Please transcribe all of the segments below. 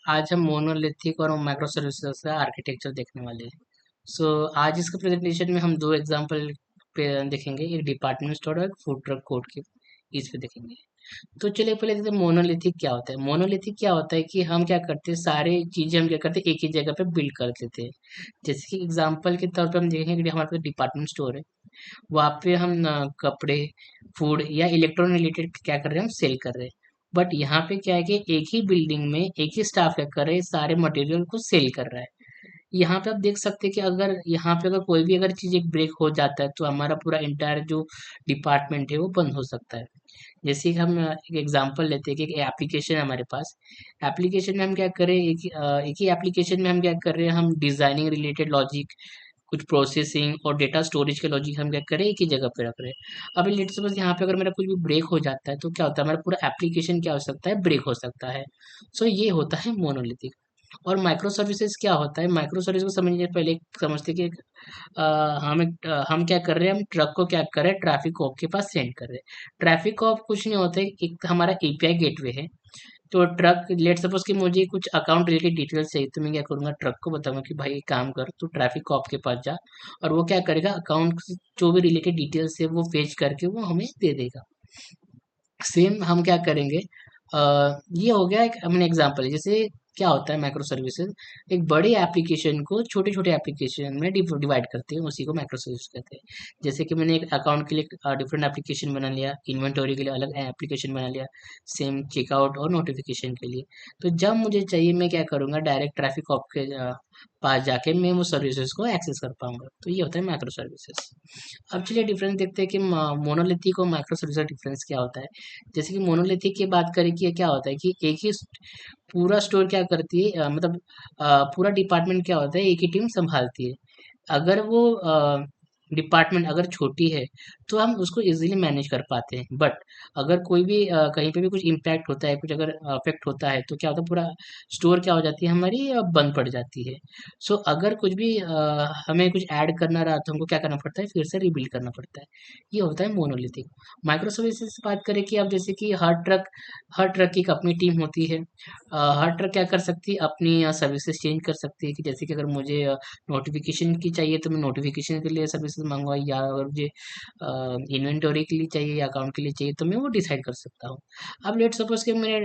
आज हम मोनोलिथिक और माइक्रो सर्विसेज का आर्किटेक्चर देखने वाले हैं। आज इसका प्रेजेंटेशन में हम दो एग्जांपल पे देखेंगे, एक डिपार्टमेंट स्टोर और एक फूड ट्रक कोड के इस पे देखेंगे। तो चलिए पहले देखते हैं मोनोलिथिक क्या होता है। मोनोलिथिक क्या होता है कि हम क्या करते हैं, सारे चीजें हम क्या करते हैं एक ही जगह पे बिल्ड कर लेते हैं। जैसे कि एग्जांपल के तौर पे हम देखेंगे कि हमारे पास डिपार्टमेंट स्टोर है, वहाँ पे हम कपड़े, फूड या इलेक्ट्रॉनिक रिलेटेड क्या कर रहे हैं, हम सेल कर रहे हैं। बट यहाँ पे क्या है कि एक ही बिल्डिंग में एक ही स्टाफ क्या कर रहे हैं, सारे मटेरियल को सेल कर रहा है। यहाँ पे आप देख सकते हैं कि अगर यहाँ पे अगर कोई भी अगर चीज एक ब्रेक हो जाता है तो हमारा पूरा इंटायर जो डिपार्टमेंट है वो बंद हो सकता है। जैसे कि हम एक एग्जांपल लेते हैं कि एक एप्लीकेशन है हमारे पास। एप्लीकेशन में हम क्या करें, एक ही एप्लीकेशन में हम क्या कर रहे हैं, हम डिजाइनिंग रिलेटेड लॉजिक, कुछ प्रोसेसिंग और डेटा स्टोरेज के लॉजिक हम क्या करें एक ही जगह पे रख रहे हैं। अब लेट सपोज यहाँ पे अगर मेरा कुछ भी ब्रेक हो जाता है तो क्या होता है, हमारा पूरा एप्लीकेशन क्या हो सकता है, ब्रेक हो सकता है। ये होता है मोनोलिथिक। और माइक्रो सर्विसेज क्या होता है, माइक्रो सर्विस को समझने से पहले समझते कि हम क्या कर रहे हैं, हम ट्रक को क्या कर रहे हैं, ट्रैफिक कॉप के पास सेंड कर रहे हैं। ट्रैफिक कॉप कुछ नहीं होता है, एक हमारा एपीआई गेटवे है। तो ट्रक लेट सपोज कि मुझे कुछ अकाउंट रिलेटेड डिटेल्स चाहिए, तो मैं क्या करूंगा, ट्रक को बताऊंगा कि भाई एक काम कर, तू ट्रैफिक कॉप के पास जा, और वो क्या करेगा, अकाउंट जो भी रिलेटेड डिटेल्स है वो फेच करके वो हमें दे देगा। सेम हम क्या करेंगे, ये हो गया एक हमने एग्जांपल। जैसे क्या होता है माइक्रो सर्विसेज, एक बड़ी एप्लीकेशन को छोटे छोटे एप्लीकेशन में डिवाइड करते हैं, उसी को माइक्रो सर्विस कहते हैं। जैसे कि मैंने एक अकाउंट के लिए डिफरेंट एप्लीकेशन बना लिया, इन्वेंटरी के लिए अलग एप्लीकेशन बना लिया, सेम चेकआउट और नोटिफिकेशन के लिए। तो जब मुझे चाहिए मैं क्या करूंगा, डायरेक्ट ट्रैफिक ऑफ के पास जाके मैं वो सर्विसेज को एक्सेस कर पाऊंगा। तो ये होता है माइक्रो सर्विसेज। अब चलिए डिफरेंस देखते हैं कि मोनोलिथिक और माइक्रो सर्विस का डिफरेंस क्या होता है। जैसे कि मोनोलिथिक की बात करें कि ये क्या होता है कि एक ही पूरा स्टोर क्या करती है, मतलब पूरा डिपार्टमेंट क्या होता है, एक ही टीम संभालती है। अगर वो डिपार्टमेंट अगर छोटी है तो हम उसको इजीली मैनेज कर पाते हैं। बट अगर कोई भी कहीं पे भी कुछ इम्पैक्ट होता है, कुछ अगर अफेक्ट होता है, तो क्या होता है, पूरा स्टोर क्या हो जाती है हमारी, बंद पड़ जाती है। अगर कुछ भी हमें कुछ ऐड करना रहा तो हमको क्या करना पड़ता है, फिर से रिबिल्ड करना पड़ता है। ये होता है मोनोलिथिक। माइक्रो सर्विसेज से बात करें कि अब जैसे कि हर ट्रक की एक अपनी टीम होती है। हर ट्रक क्या कर सकती है, अपनी सर्विसेज चेंज कर सकती है। कि जैसे कि अगर मुझे नोटिफिकेशन की चाहिए तो मैं नोटिफिकेशन के लिए सर्विसेज मंगवा, या अगर मुझे इन्वेंटरी के लिए चाहिए या अकाउंट के लिए चाहिए तो मैं वो डिसाइड कर सकता हूँ। अब लेट सपोज कि मेरे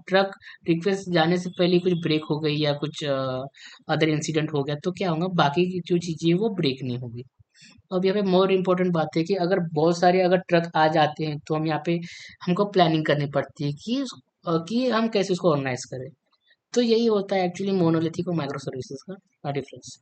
ट्रक रिक्वेस्ट जाने से पहले कुछ ब्रेक हो गई या कुछ अदर इंसिडेंट हो गया, तो क्या होगा, बाकी की जो चीज़ें हैं वो ब्रेक नहीं होगी। अब यहाँ पे मोर इम्पोर्टेंट बात है कि अगर बहुत सारे अगर ट्रक आ जाते हैं तो हम यहाँ पे हमको प्लानिंग करनी पड़ती है कि हम कैसे उसको ऑर्गेनाइज करें। तो यही होता है एक्चुअली मोनोलिथिक और माइक्रो सर्विसेज का डिफरेंस।